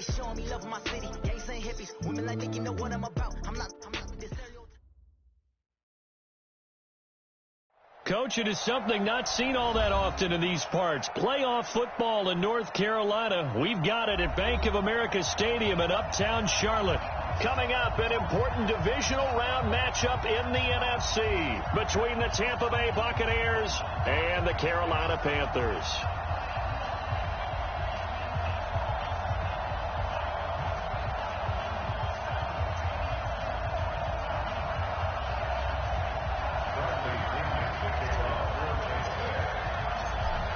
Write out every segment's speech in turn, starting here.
They showing me love in my city. Gangs and hippies. Women like think you know what I'm about. I'm not this stereotype. Coach, it is something not seen all that often in these parts. Playoff football in North Carolina. We've got it at Bank of America Stadium in Uptown Charlotte. Coming up, an important divisional round matchup in the NFC between the Tampa Bay Buccaneers and the Carolina Panthers.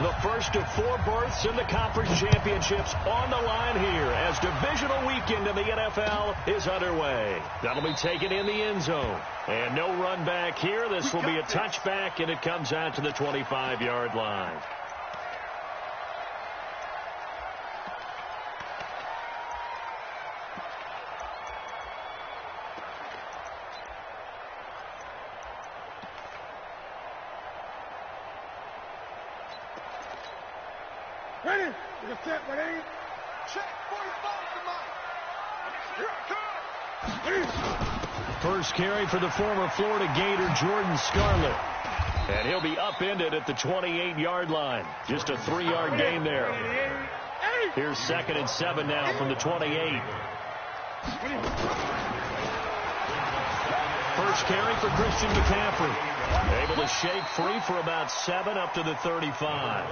The first of 4 berths in the conference championships on the line here as divisional weekend in the NFL is underway. That'll be taken in the end zone. And no run back here. This will be a touchback, and it comes out to the 25-yard line. Ready? We're going to set, ready? Check, 45 First carry for the former Florida Gator, Jordan Scarlett. And he'll be upended at the 28-yard line. Just a 3-yard gain there. Here's 2nd and 7 now from the 28. First carry for Christian McCaffrey. Able to shake free for about 7 up to the 35.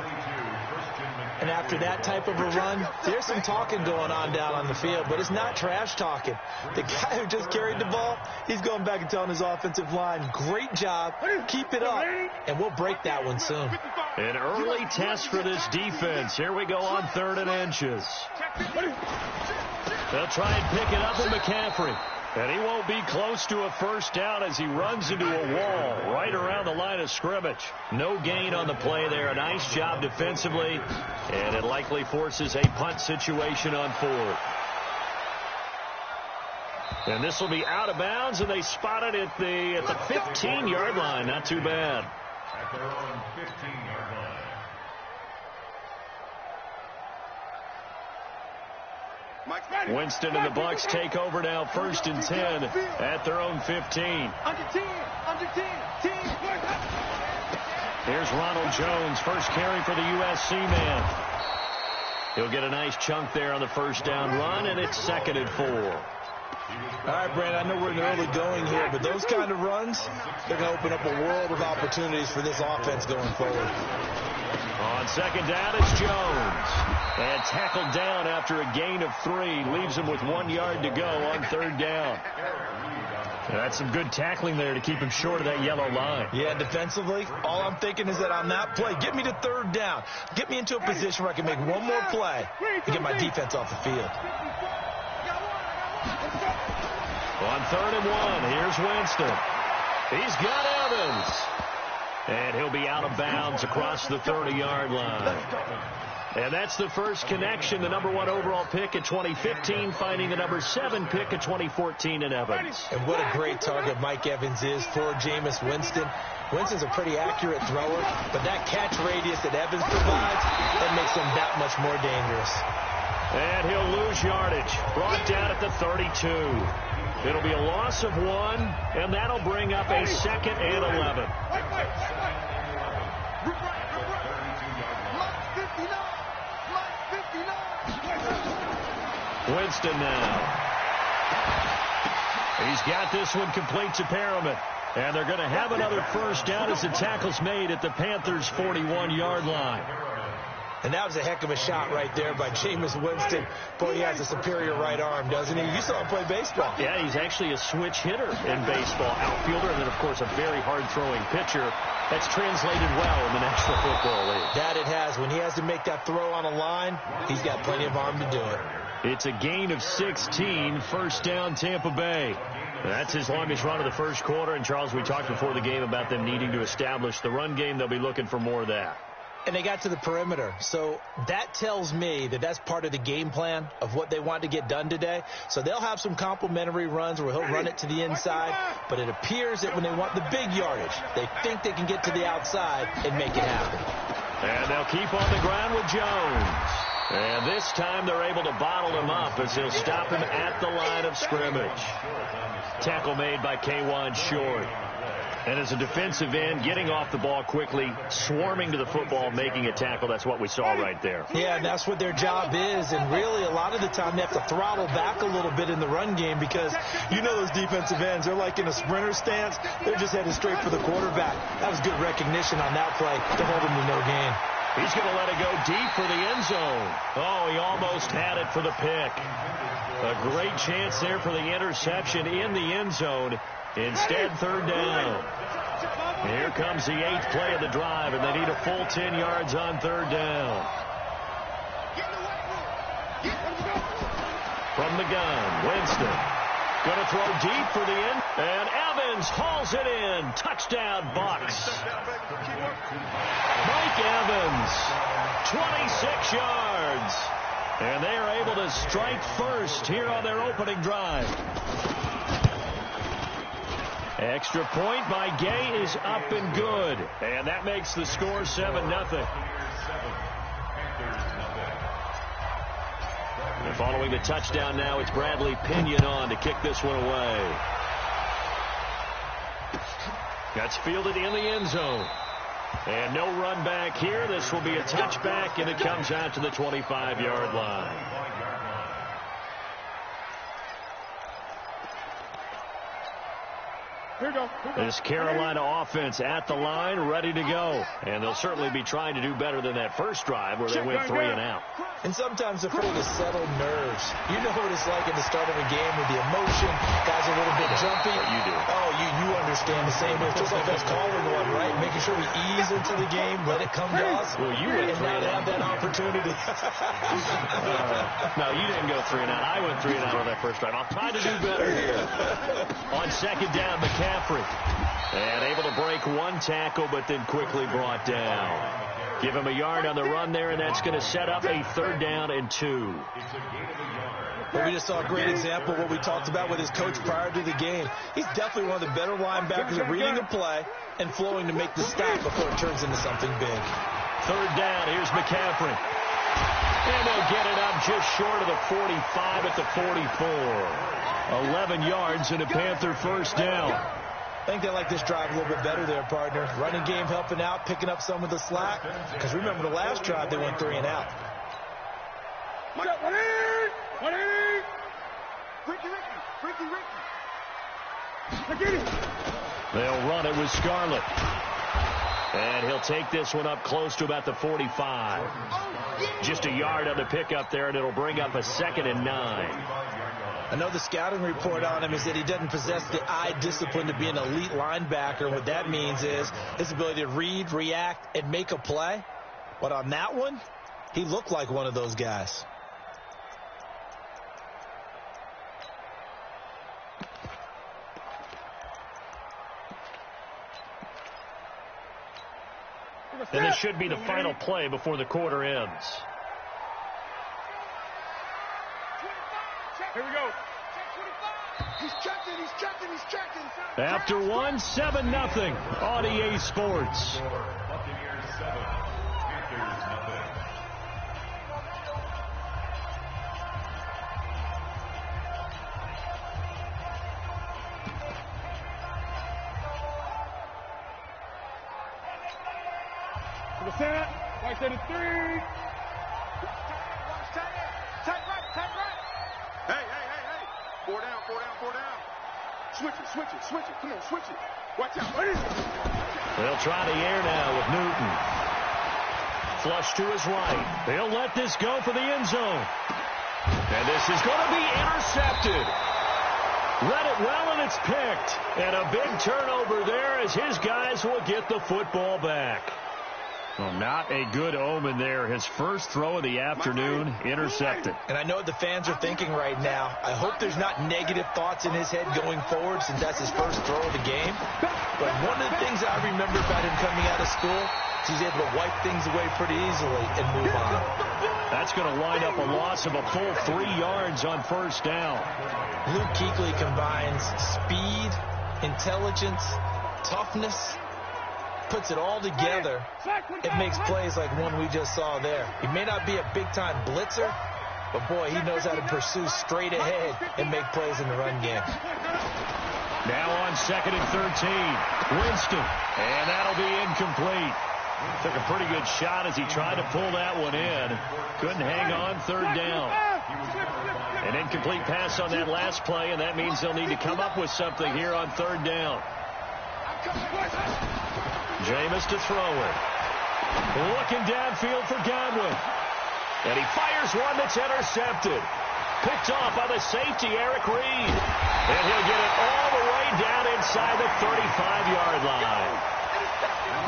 And after that type of a run, there's some talking going on down on the field, but it's not trash talking. The guy who just carried the ball, he's going back and telling his offensive line, great job, keep it up, and we'll break that one soon. An early test for this defense. Here we go on 3rd and inches. They'll try and pick it up with McCaffrey. And he won't be close to a first down as he runs into a wall right around the line of scrimmage. No gain on the play there. A nice job defensively. And it likely forces a punt situation on 4th. And this will be out of bounds, and they spot it at the 15-yard line. Not too bad. At their own 15-yard line. Winston and the Bucs take over now, 1st and 10 at their own 15. Under 10. Here's Ronald Jones, first carry for the USC man. He'll get a nice chunk there on the first down run, and it's 2nd and 4. All right, Brandon, I know we're in the early going here, but those kind of runs, they're going to open up a world of opportunities for this offense going forward. On 2nd down, it's Jones. And tackled down after a gain of 3. Leaves him with 1 yard to go on 3rd down. That's some good tackling there to keep him short of that yellow line. Yeah, defensively, all I'm thinking is that on that play, get me to 3rd down. Get me into a position where I can make one more play and get my defense off the field. On 3rd and 1, here's Winston. He's got Evans. And he'll be out of bounds across the 30-yard line. And that's the first connection, the number 1 overall pick in 2015, finding the number 7 pick in 2014 in Evans. And what a great target Mike Evans is for Jameis Winston. Winston's a pretty accurate thrower, but that catch radius that Evans provides, that makes him that much more dangerous. And he'll lose yardage, brought down at the 32. It'll be a loss of 1, and that'll bring up a 2nd and 11. Winston now. He's got this one complete to Perriman. And they're going to have another first down as the tackle's made at the Panthers' 41-yard line. And that was a heck of a shot right there by Jameis Winston. Boy, he has a superior right arm, doesn't he? You saw him play baseball. Yeah, he's actually a switch hitter in baseball. Outfielder, and then, of course, a very hard-throwing pitcher. That's translated well in the National Football League. That it has. When he has to make that throw on a line, he's got plenty of arm to do it. It's a gain of 16, first down Tampa Bay. That's his longest run of the first quarter. And, Charles, we talked before the game about them needing to establish the run game. They'll be looking for more of that. And they got to the perimeter. So that tells me that that's part of the game plan of what they want to get done today. So they'll have some complimentary runs where he'll run it to the inside. But it appears that when they want the big yardage, they think they can get to the outside and make it happen. And they'll keep on the ground with Jones. And this time they're able to bottle him up as they'll stop him at the line of scrimmage. Tackle made by K'Wan Short. And as a defensive end, getting off the ball quickly, swarming to the football, making a tackle, that's what we saw right there. Yeah, and that's what their job is. And really, a lot of the time, they have to throttle back a little bit in the run game because you know those defensive ends, they're like in a sprinter stance. They're just headed straight for the quarterback. That was good recognition on that play to hold him to no gain. He's going to let it go deep for the end zone. Oh, he almost had it for the pick. A great chance there for the interception in the end zone. Instead, third down. Here comes the 8th play of the drive, and they need a full 10 yards on third down. From the gun, Winston. Going to throw deep for the end. And Evans hauls it in. Touchdown, Bucks. Mike Evans, 26 yards. And they are able to strike first here on their opening drive. Extra point by Gay is up and good. And that makes the score 7-0. And following the touchdown now, it's Bradley Pinion on to kick this one away. That's fielded in the end zone. And no run back here. This will be a touchback, and it comes out to the 25-yard line. This Carolina offense at the line, ready to go. And they'll certainly be trying to do better than that first drive where they went 3 and out. And sometimes they're full of settled nerves. You know what it's like at the start of a game with the emotion. Guys are a little bit jumpy. You do. Oh, you understand the same way. It's just like us calling one, right? Making sure we ease into the game, let it come to us. Well, you went 3 and out. Have that opportunity. No, you didn't go 3 and out. I went 3 and out on that first drive. I'll try to do better here. On second down, McCaffrey. And able to break one tackle, but then quickly brought down. Give him a yard on the run there, and that's going to set up a 3rd down and 2. Well, we just saw a great example of what we talked about with his coach prior to the game. He's definitely one of the better linebackers at reading a play and flowing to make the stop before it turns into something big. 3rd down. Here's McCaffrey. And they'll get it up just short of the 45 at the 44. 11 yards and a Panther 1st down. I think they like this drive a little bit better there, partner. Running game helping out, picking up some of the slack. Because remember the last drive, they went 3 and out. They'll run it with Scarlett. And he'll take this one up close to about the 45. Just a yard on the pickup there, and it'll bring up a 2nd and 9. I know the scouting report on him is that he doesn't possess the eye discipline to be an elite linebacker. What that means is his ability to read, react, and make a play. But on that one, he looked like one of those guys. And this should be the final play before the quarter ends. Here we go. He's checking. After 1, 7-0 on EA Sports. Buccaneers 7, Panthers 0. To the center. Right to the 3. Hey. 4 down. Switch it. Come on, switch it. Watch out. They'll try the air now with Newton. Flush to his right. They'll let this go for the end zone. And this is going to be intercepted. Read it well, and it's picked. And a big turnover there as his guys will get the football back. Well, not a good omen there. His first throw of the afternoon intercepted. And I know what the fans are thinking right now. I hope there's not negative thoughts in his head going forward since that's his first throw of the game. But one of the things I remember about him coming out of school is he's able to wipe things away pretty easily and move on. That's going to line up a loss of a full 3 yards on 1st down. Luke Kuechly combines speed, intelligence, toughness, puts it all together, it makes plays like one we just saw there. He may not be a big-time blitzer, but, boy, he knows how to pursue straight ahead and make plays in the run game. Now on 2nd and 13, Winston, and that'll be incomplete. Took a pretty good shot as he tried to pull that one in. Couldn't hang on, 3rd down. An incomplete pass on that last play, and that means they'll need to come up with something here on 3rd down. Jameis to throw it. Looking downfield for Godwin. And he fires one that's intercepted. Picked off by the safety, Eric Reed. And he'll get it all the way down inside the 35-yard line.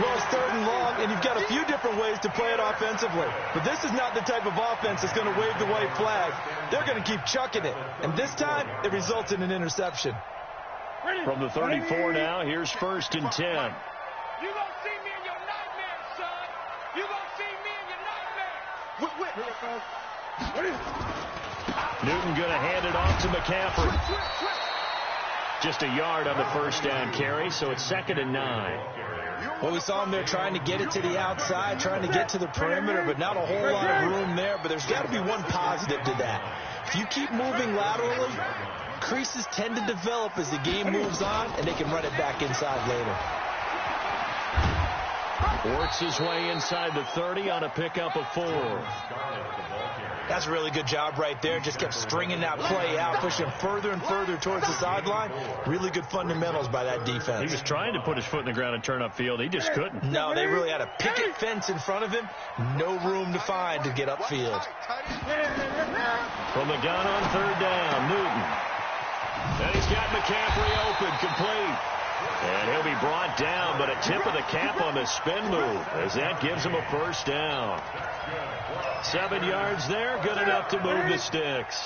Well, it's 3rd and long, and you've got a few different ways to play it offensively. But this is not the type of offense that's going to wave the white flag. They're going to keep chucking it. And this time, it results in an interception. From the 34 now, here's 1st and 10. You gonna see me in your nightmares, son. You gonna see me in your nightmares. Newton going to hand it off to McCaffrey. Just a yard on the 1st down carry, so it's 2nd and 9. Well, we saw him there trying to get it to the outside, trying to get to the perimeter, but not a whole lot of room there. But there's got to be one positive to that. If you keep moving laterally, creases tend to develop as the game moves on, and they can run it back inside later. Works his way inside the 30 on a pickup of 4. That's a really good job right there. Just kept stringing that play out, pushing further and further towards the sideline. Really good fundamentals by that defense. He was trying to put his foot in the ground and turn upfield. He just couldn't. No, they really had a picket fence in front of him. No room to find to get upfield. From the gun on 3rd down, Newton. And he's got McCaffrey open, complete. And he'll be brought down, but a tip of the cap on the spin move as that gives him a 1st down. 7 yards there, good enough to move the sticks.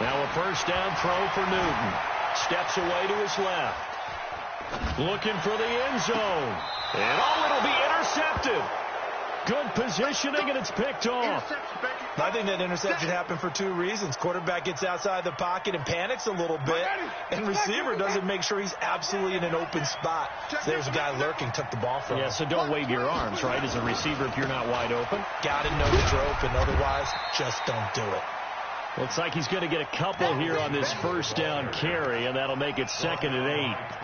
Now a 1st down throw for Newton. Steps away to his left. Looking for the end zone. And it'll be intercepted. Good positioning, and it's picked off. I think that interception happened for 2 reasons. Quarterback gets outside the pocket and panics a little bit, and receiver doesn't make sure he's absolutely in an open spot. So there's a guy lurking, took the ball from him. Yeah, so don't wave your arms, right, as a receiver if you're not wide open. Got to know that you're open, otherwise just don't do it. Looks like he's going to get a couple here on this 1st down carry, and that'll make it 2nd and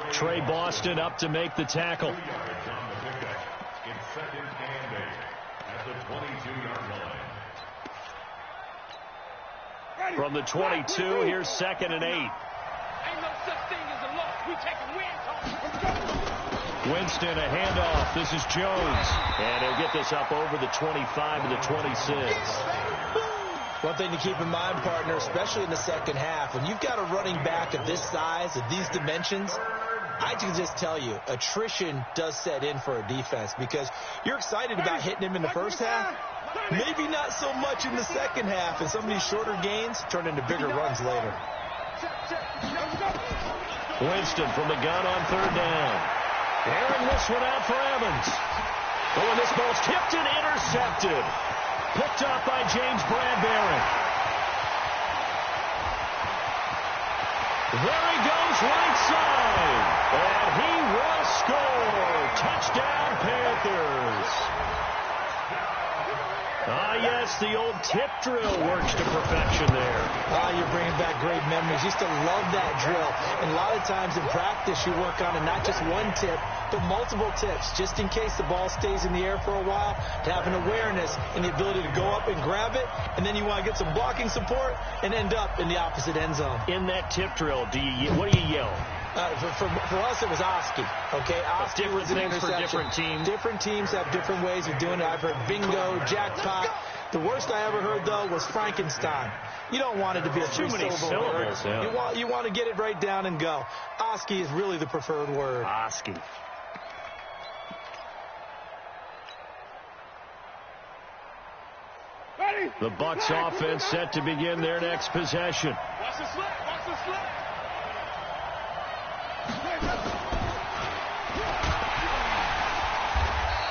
8. Trey Boston up to make the tackle. From the 22, here's 2nd and 8. Ain't no such thing as a loss. We taking wins. Winston, a handoff. This is Jones. And he'll get this up over the 25 and the 26. One thing to keep in mind, partner, especially in the second half, when you've got a running back of this size, of these dimensions, I can just tell you, attrition does set in for a defense because you're excited about hitting him in the first half. Maybe not so much in the second half, and some of these shorter gains turn into bigger runs later. Winston from the gun on 3rd down. Airing this one out for Evans. Oh, and this ball's tipped and intercepted. Picked up by James Bradbury. There he goes right side. And he will score. Touchdown, Panthers. Ah, yes, the old tip drill works to perfection there. Ah, you're bringing back great memories. Used to love that drill. And a lot of times in practice, you work on it, not just one tip, but multiple tips, just in case the ball stays in the air for a while, to have an awareness and the ability to go up and grab it, and then you want to get some blocking support and end up in the opposite end zone. In that tip drill, what do you yell? For us, it was Oski. Okay, Oski was an interception. For different teams. Different teams have different ways of doing it. I've heard bingo, jackpot. The worst I ever heard, though, was Frankenstein. You don't want it to be a three-syllable word. Yeah. You want to get it right down and go. Oski is really the preferred word. Oski. The Bucs offense set to begin their next possession. Watch the slip. Watch the slip.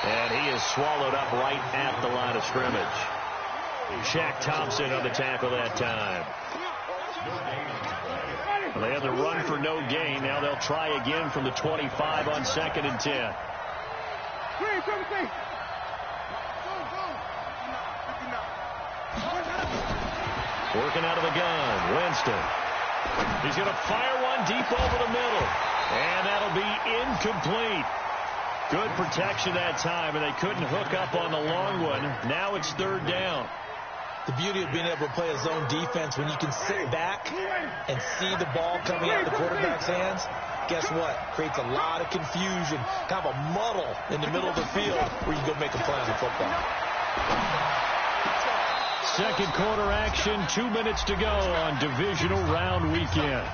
And he is swallowed up right at the line of scrimmage. Shaq Thompson on the tackle that time. Well, they had the run for no gain. Now they'll try again from the 25 on 2nd and 10. Working out of the gun, Winston. He's going to fire one deep over the middle. And that'll be incomplete. Good protection that time, and they couldn't hook up on the long one. Now it's 3rd down. The beauty of being able to play a zone defense when you can sit back and see the ball coming out of the quarterback's hands, guess what? Creates a lot of confusion, kind of a muddle in the middle of the field where you go make a play on the football. Second quarter action, 2 minutes to go on divisional round weekend.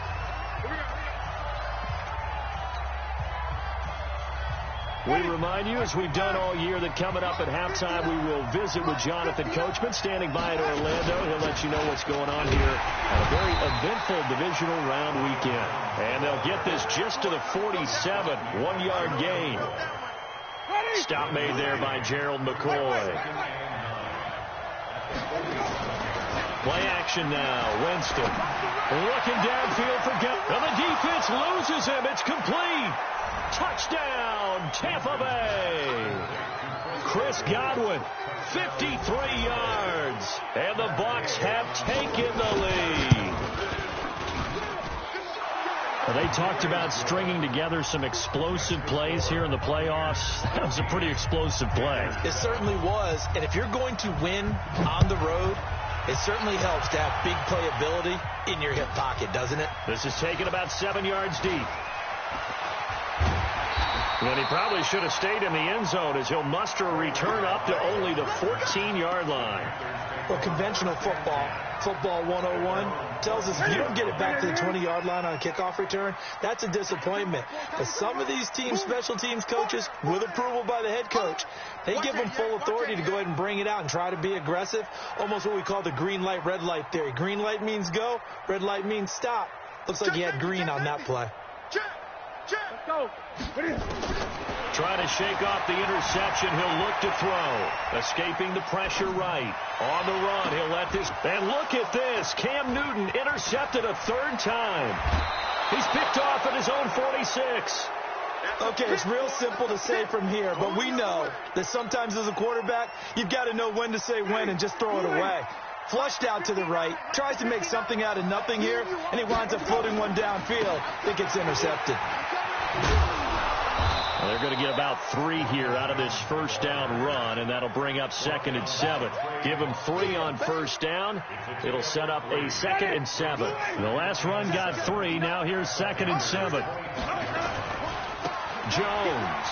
We remind you, as we've done all year, that coming up at halftime, we will visit with Jonathan Coachman, standing by at Orlando. He'll let you know what's going on here on a very eventful divisional round weekend. And they'll get this just to the 47, 1-yard gain. Stop made there by Gerald McCoy. Play action now. Winston looking downfield for and the defense loses him. It's complete. Touchdown, Tampa Bay. Chris Godwin, 53 yards. And the Bucs have taken the lead. Well, they talked about stringing together some explosive plays here in the playoffs. That was a pretty explosive play. It certainly was. And if you're going to win on the road, it certainly helps to have big playability in your hip pocket, doesn't it? This is taken about 7 yards deep. And he probably should have stayed in the end zone as he'll muster a return up to only the 14-yard line. Well, conventional football 101, tells us if you don't get it back to the 20-yard line on a kickoff return, that's a disappointment. But some of these teams, special teams coaches, with approval by the head coach, they give them full authority to go ahead and bring it out and try to be aggressive, almost what we call the green light, red light theory. Green light means go, red light means stop. Looks like he had green on that play. Let's go. Trying to shake off the interception. He'll look to throw. Escaping the pressure right. On the run, he'll let this. And look at this. Cam Newton intercepted a 3rd time. He's picked off at his own 46. Okay, it's real simple to say from here, but we know that sometimes as a quarterback, you've got to know when to say when and just throw it away. Flushed out to the right, tries to make something out of nothing here, and he winds up floating one downfield. It gets intercepted. Well, they're going to get about 3 here out of this first down run, and that'll bring up 2nd and 7. Give them 3 on first down. It'll set up a 2nd and 7. The last run got 3. Now here's 2nd and 7. Jones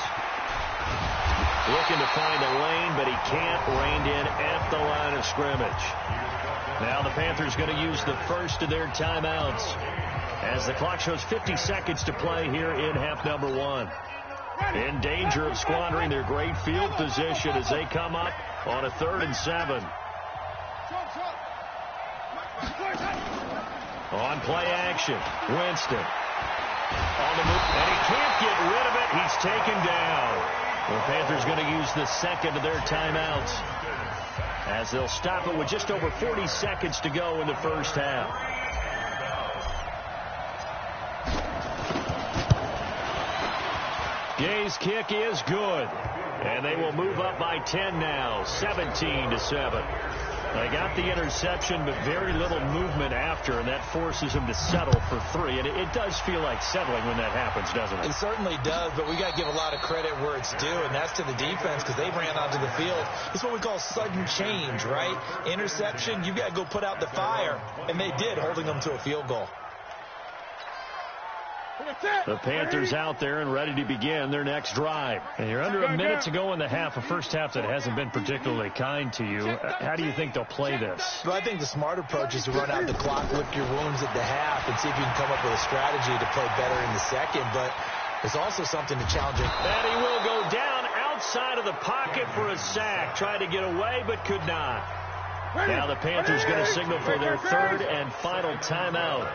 looking to find a lane, but he can't. Reined in at the line of scrimmage. Now the Panthers going to use the first of their timeouts as the clock shows 50 seconds to play here in half number 1. In danger of squandering their great field position as they come up on a 3rd and 7. On play action, Winston on the move, and he can't get rid of it. He's taken down. The Panthers going to use the second of their timeouts as they'll stop it with just over 40 seconds to go in the first half. Gay's kick is good, and they will move up by 10 now, 17-7. They got the interception, but very little movement after, and that forces them to settle for 3. And it does feel like settling when that happens, doesn't it? It certainly does, but we got to give a lot of credit where it's due, and that's to the defense because they ran onto the field. It's what we call sudden change, right? Interception, you got to go put out the fire, and they did, holding them to a field goal. The Panthers out there and ready to begin their next drive. And you're under a minute to go in the half, a first half that hasn't been particularly kind to you. How do you think they'll play this? Well, I think the smart approach is to run out the clock, lick your wounds at the half, and see if you can come up with a strategy to play better in the second. But there's also something to challenge him. And he will go down outside of the pocket for a sack. Tried to get away, but could not. Now the Panthers going to signal for their 3rd and final timeout,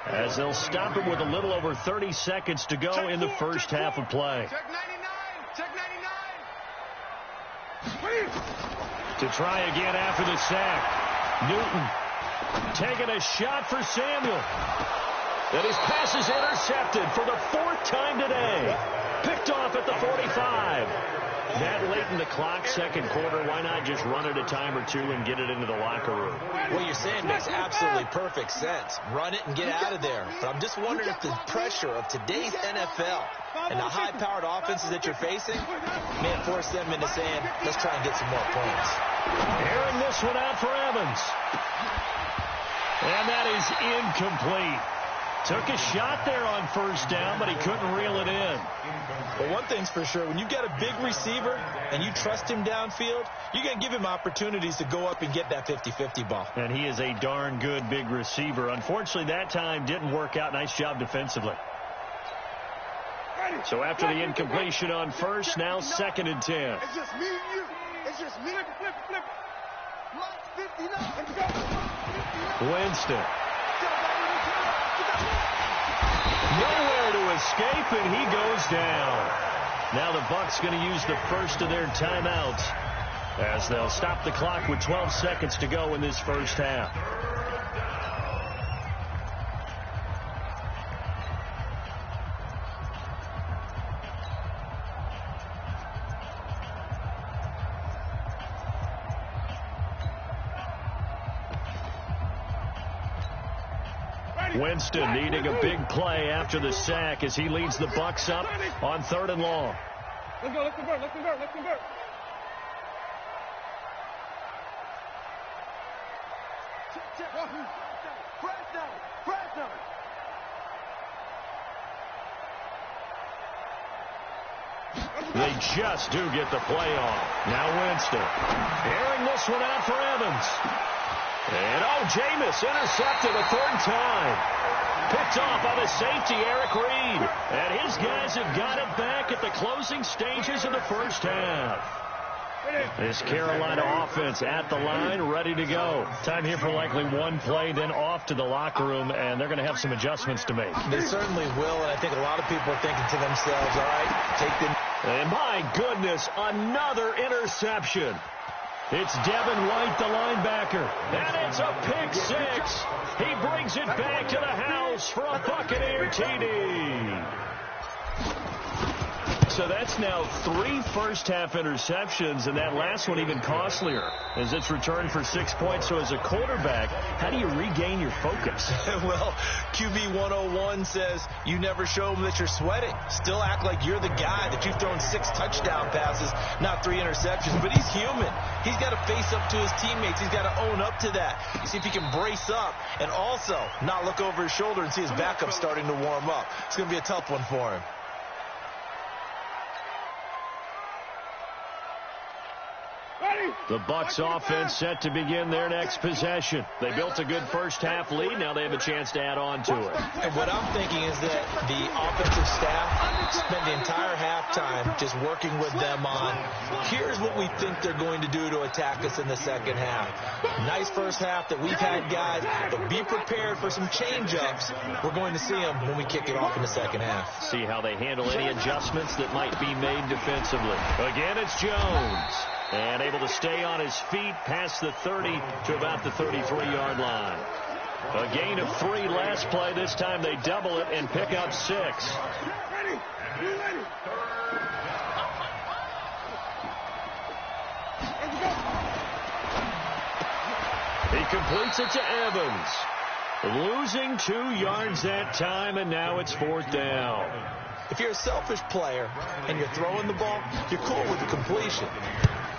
as they'll stop it with a little over 30 seconds to go in the first half of play. Check 99. To try again after the sack. Newton taking a shot for Samuel. And his pass is intercepted for the 4th time today. Picked off at the 45. That late in the clock, second quarter, why not just run it a time or two and get it into the locker room? What you're saying makes absolutely perfect sense. Run it and get out of there. But I'm just wondering if the pressure of today's NFL and the high-powered offenses that you're facing may force them into saying, let's try and get some more points. Airing this one out for Evans. And that is incomplete. Took a shot there on first down, but he couldn't reel it in. Well, one thing's for sure. When you've got a big receiver and you trust him downfield, you're going to give him opportunities to go up and get that 50-50 ball. And he is a darn good big receiver. Unfortunately, that time didn't work out. Nice job defensively. So after the incompletion on first, now 2nd and 10. It's just me and you. It's just me. Flip. Winston. Nowhere to escape, and he goes down. Now the Bucs going to use the first of their timeouts as they'll stop the clock with 12 seconds to go in this first half. Winston needing a big play after the sack as he leads the Bucs up on 3rd and long. Let's go. Let's convert. Press down. They just do get the play off. Now Winston. Airing this one out for Evans. And, Jameis intercepted a 3rd time. Picked off by the safety, Eric Reed. And his guys have got it back at the closing stages of the first half. This Carolina offense at the line, ready to go. Time here for likely one play, then off to the locker room, and they're going to have some adjustments to make. They certainly will, and I think a lot of people are thinking to themselves, all right, take them. And my goodness, another interception. It's Devin White, the linebacker, and it's a pick six. He brings it back to the house for a Buccaneer TD. So that's now 3 first-half interceptions, and that last one even costlier as it's returned for 6 points. So as a quarterback, how do you regain your focus? Well, QB 101 says you never show them that you're sweating. Still act like you're the guy, that you've thrown 6 touchdown passes, not 3 interceptions. But he's human. He's got to face up to his teammates. He's got to own up to that. See if he can brace up and also not look over his shoulder and see his backup starting to warm up. It's going to be a tough one for him. The Bucs offense set to begin their next possession. They built a good first-half lead. Now they have a chance to add on to it. And what I'm thinking is that the offensive staff spent the entire halftime just working with them on, here's what we think they're going to do to attack us in the second half. Nice first half that we've had, guys, but be prepared for some change-ups. We're going to see them when we kick it off in the second half. See how they handle any adjustments that might be made defensively. Again, it's Jones. And able to stay on his feet past the 30 to about the 33-yard line. A gain of 3 last play. This time they double it and pick up 6. He completes it to Evans. Losing 2 yards that time, and now it's 4th down. If you're a selfish player and you're throwing the ball, you're cool with the completion.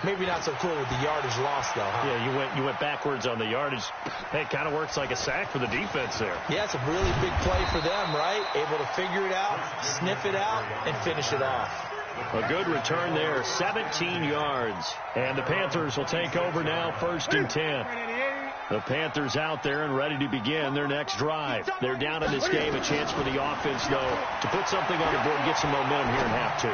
Maybe not so cool with the yardage lost, though, huh? Yeah, you went backwards on the yardage. Hey, it kind of works like a sack for the defense there. Yeah, it's a really big play for them, right? Able to figure it out, sniff it out, and finish it off. A good return there, 17 yards. And the Panthers will take over now, 1st and 10. The Panthers out there and ready to begin their next drive. They're down in this game. A chance for the offense, though, to put something on the board and get some momentum here in half 2.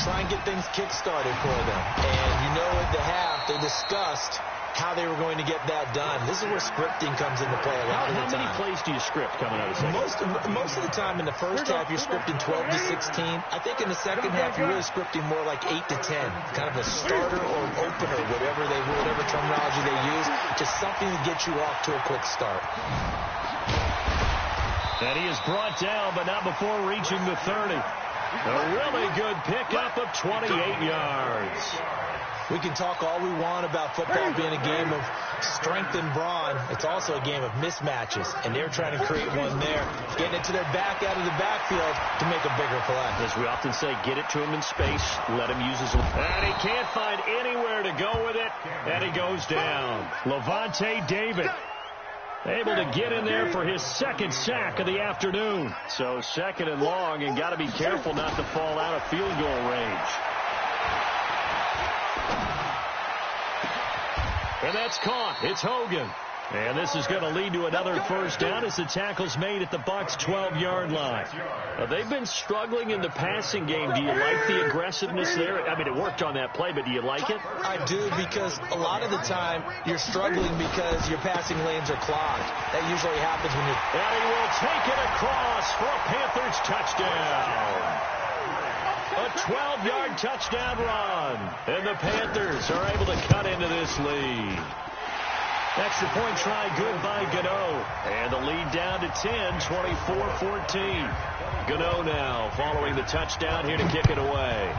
Try and get things kick-started for them. And you know at the half, they discussed how they were going to get that done. This is where scripting comes into play a lot of the time. How many plays do you script coming out of the second? Most of the time in the first half, you're scripting 12 to 16. I think in the second half, you're really scripting more like 8 to 10. Kind of a starter or an opener, whatever terminology they use. Just something to get you off to a quick start. And he is brought down, but not before reaching the 30. A really good pickup of 28 yards. We can talk all we want about football being a game of strength and brawn. It's also a game of mismatches, and they're trying to create one there, getting it to their back out of the backfield to make a bigger play. As we often say, get it to him in space, let him use his... And he can't find anywhere to go with it, and he goes down. Levante David able to get in there for his second sack of the afternoon. So second and long, and got to be careful not to fall out of field goal range. And that's caught. It's Hogan. And this is going to lead to another first down as the tackle's made at the Bucs' 12-yard line. They've been struggling in the passing game. Do you like the aggressiveness there? I mean, it worked on that play, but do you like it? I do, because a lot of the time you're struggling because your passing lanes are clogged. That usually happens when you're... And he will take it across for a Panthers touchdown. A 12-yard touchdown run. And the Panthers are able to cut into this lead. Extra point try good by Gano. And the lead down to 10, 24-14. Gano now following the touchdown here to kick it away.